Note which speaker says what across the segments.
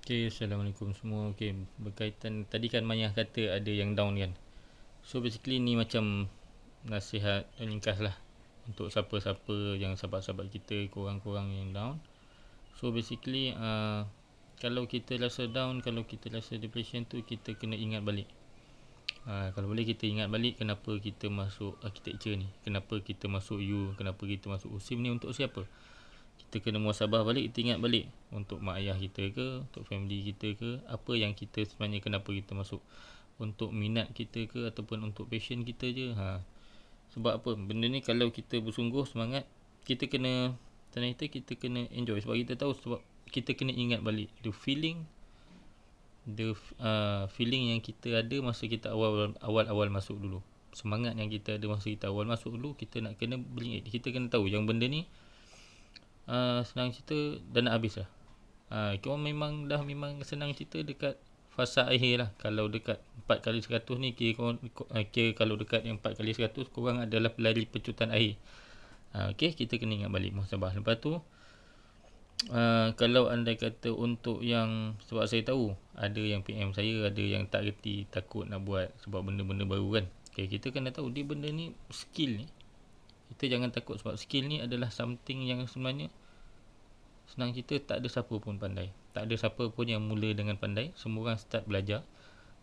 Speaker 1: Okay, Assalamualaikum semua. Okay, berkaitan tadi kan Maya kata ada yang down kan. So basically ni macam nasihat ringkas lah untuk siapa-siapa yang sahabat-sahabat kita, korang-korang yang down. So basically kalau kita rasa down, kalau kita rasa depression tu, kita kena ingat balik. Kalau boleh kita ingat balik kenapa kita masuk architecture ni, kenapa kita masuk U, kenapa kita masuk USIM ni, untuk siapa. Kita kena muhasabah balik, kita ingat balik untuk mak ayah kita ke, untuk family kita ke, apa yang kita sebenarnya kenapa kita masuk, untuk minat kita ke ataupun untuk passion kita je. Sebab apa, benda ni kalau kita bersungguh semangat, kita kena kita kena enjoy, sebab kita tahu, sebab kita kena ingat balik the feeling yang kita ada masa kita awal masuk dulu, semangat yang kita ada masa kita awal masuk dulu. Kita nak kena beli, kita kena tahu yang benda ni senang cerita dah nak habis lah. Korang memang senang cerita dekat fasa akhir lah. Kalau dekat 4 kali 100 ni, kira kalau dekat yang 4 kali 100, korang adalah pelari pecutan akhir. Okay, kita kena ingat balik muhasabah. Lepas tu kalau anda kata untuk yang, sebab saya tahu ada yang PM saya, ada yang tak reti, takut nak buat sebab benda-benda baru kan. Okay, kita kena tahu dia benda ni, skill ni, kita jangan takut, sebab skill ni adalah something yang sebenarnya senang cerita tak ada siapa pun pandai. Tak ada siapa pun yang mula dengan pandai. Semua orang start belajar.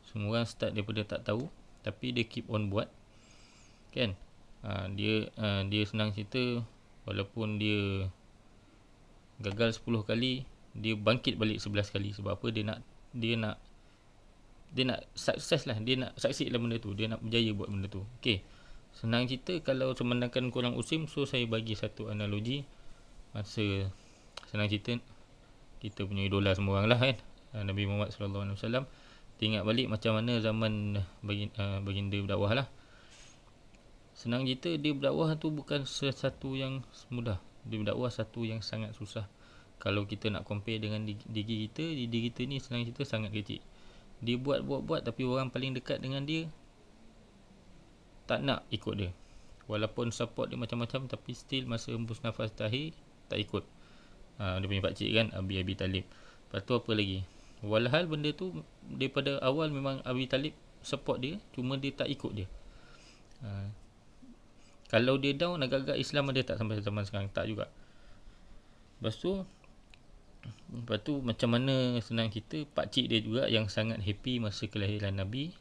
Speaker 1: Semua orang start daripada tak tahu, tapi dia keep on buat. Kan? Dia senang cerita, walaupun dia gagal 10 kali, dia bangkit balik 11 kali. Sebab apa? Dia nak sukses lah. Dia nak succeed lah benda tu. Dia nak berjaya buat benda tu. Okay. Senang cerita kalau semandangkan korang USIM, so saya bagi satu analogi. Masa senang cerita, kita punya idola semua orang lah kan, Nabi Muhammad SAW. Ingat balik macam mana zaman baginda berdakwah lah. Senang cerita, dia berdakwah tu bukan sesuatu yang mudah. Dia berdakwah satu yang sangat susah. Kalau kita nak compare dengan diri kita ni senang cerita sangat kecil. Dia buat tapi orang paling dekat dengan dia tak nak ikut dia. Walaupun support dia macam-macam, tapi still masa hembus nafas terakhir tak ikut. Dia punya pakcik kan, Abi Talib. Lepas tu apa lagi, walhal benda tu daripada awal memang Abi Talib support dia, cuma dia tak ikut dia. Kalau dia down, agak-agak Islam ada tak sampai zaman sekarang? Tak juga. Lepas tu macam mana senang kita, pakcik dia juga yang sangat happy masa kelahiran Nabi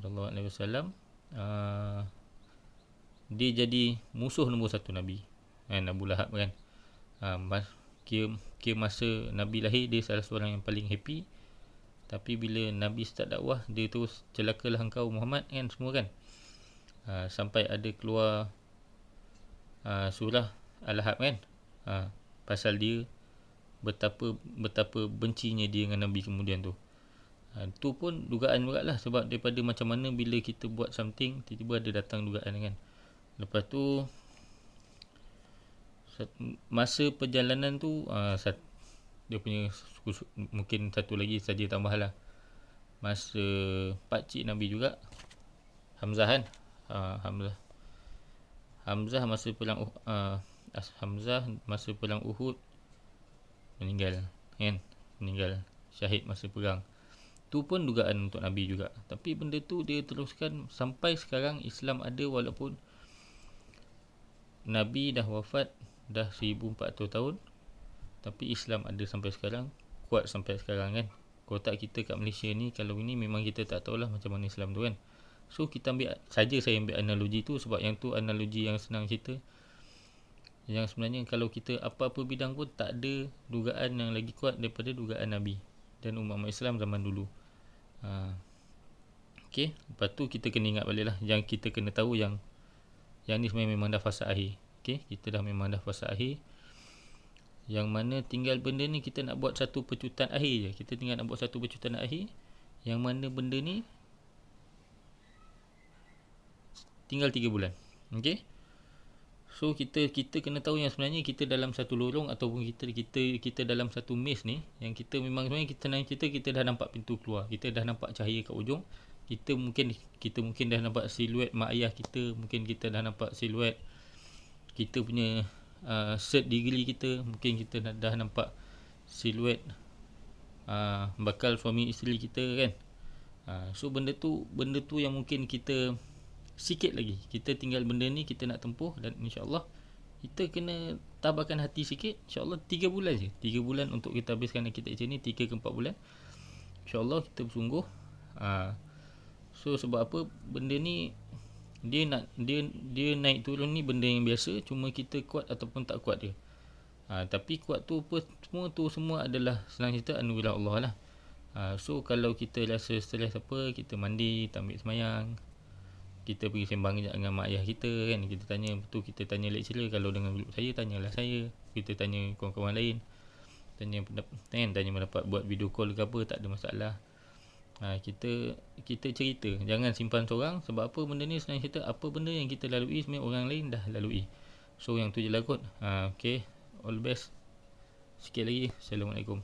Speaker 1: SAW, dia jadi musuh nombor 1 Nabi kan, Abu Lahab kan. Kira masa Nabi lahir, dia salah seorang yang paling happy. Tapi bila Nabi start dakwah, dia terus celakalah engkau Muhammad kan, semua kan. Sampai ada keluar surah Al-Lahab kan, pasal dia betapa bencinya dia dengan Nabi kemudian tu. Tu pun dugaan juga lah, sebab daripada macam mana bila kita buat something, tiba-tiba ada datang dugaan kan. Lepas tu masa perjalanan tu dia punya mungkin satu lagi saja tambah lah. Masa pakcik Nabi juga, Hamzah kan, Hamzah masa perang Uhud meninggal kan, meninggal syahid masa perang. Tu pun dugaan untuk Nabi juga. Tapi benda tu dia teruskan sampai sekarang. Islam ada walaupun Nabi dah wafat dah 1400 tahun, tapi Islam ada sampai sekarang, kuat sampai sekarang kan. Kotak kita kat Malaysia ni, kalau ini memang kita tak tahulah macam mana Islam tu kan. So kita ambil saja, saya ambil analogi tu sebab yang tu analogi yang senang cerita, yang sebenarnya kalau kita apa-apa bidang pun tak ada dugaan yang lagi kuat daripada dugaan Nabi dan umat Islam zaman dulu. Okay, lepas tu kita kena ingat balik lah, yang kita kena tahu yang ni sebenarnya memang dah fasa akhir. Okay, kita dah memang dah fasa akhir, yang mana tinggal benda ni kita nak buat satu pecutan akhir je. Kita tinggal nak buat satu pecutan akhir, yang mana benda ni tinggal 3 bulan. Okay, so kita kena tahu yang sebenarnya kita dalam satu lorong, ataupun kita dalam satu maze ni, yang kita memang sebenarnya kita senang cerita, kita dah nampak pintu keluar, kita dah nampak cahaya kat ujung. Kita mungkin dah nampak siluet mak ayah kita, mungkin kita dah nampak siluet kita punya set degree kita, mungkin kita dah nampak siluet bakal suami isteri kita kan. So benda tu yang mungkin kita sikit lagi, kita tinggal benda ni kita nak tempuh, dan insyaAllah kita kena tabahkan hati sikit. InsyaAllah 3 bulan je, 3 bulan untuk kita habiskan architecture ni, 3 ke 4 bulan InsyaAllah kita bersungguh. So sebab apa, benda ni dia naik turun ni benda yang biasa, cuma kita kuat ataupun tak kuat dia. Tapi kuat tu apa, semua adalah senang cerita anugerah Allah lah. So kalau kita rasa stres apa, kita mandi, kita ambil semayang, kita pergi sembang sekejap dengan mak ayah kita kan. Kita tanya, betul kita tanya lecturer. Kalau dengan group saya, tanyalah saya. Kita tanya kawan-kawan lain, tanya pendapat, buat video call ke apa, tak ada masalah. Kita cerita, jangan simpan seorang. Sebab apa, benda ni senang cerita, apa benda yang kita lalui sebenarnya orang lain dah lalui. So yang tu je lah kot. Okay, all the best. Sikit lagi. Assalamualaikum.